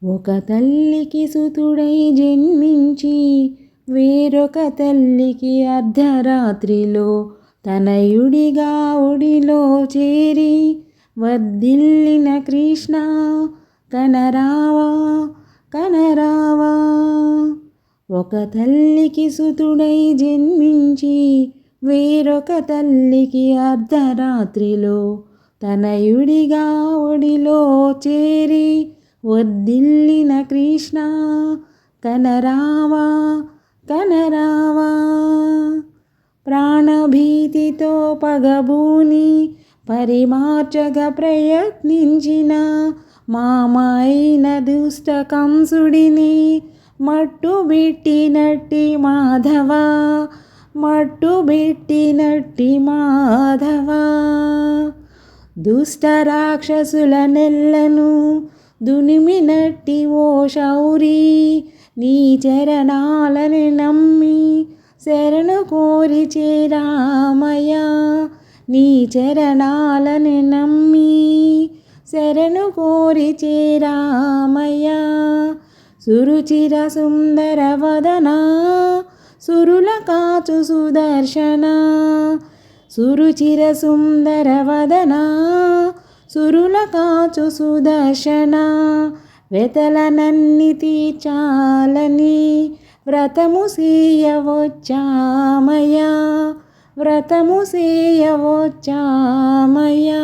ఒక తల్లికి సుతుడై జన్మించి వేరొక తల్లికి అర్ధరాత్రిలో తనయుడిగా ఒడిలో చేరి వర్ధిల్లిన కృష్ణ కనరావా కనరావా. ఒక తల్లికి సుతుడై జన్మించి వేరొక తల్లికి అర్ధరాత్రిలో తనయుడిగా ఒడిలో చేరి వర్ధిల్లిన కృష్ణ కనరావా కనరావా. ప్రాణభీతితో పగబూని పరిమార్చగా ప్రయత్నించిన మామైన దుష్ట కంసుడిని మట్టుబెట్టినట్టి మాధవా మట్టుబెట్టినట్టి మాధవా. దుష్ట రాక్షసుల నెల్లను దునిమినట్టి ఓ శౌరి నీ చరణాలను నమ్మి శరణు కోరి చేరామయ్యా నీ చరణాలను నమ్మి శరణు కోరి చేరామయ్యా. సురుచిర సుందర వదన సురుల కాచు సుదర్శన సురుచిర సుందర వదన సురుల కాచు సుదర్శన వెతలనన్ని తీర్చాలని వ్రతము చేయవచ్చామయ్యా వ్రతము చేయవచ్చామయ్యా.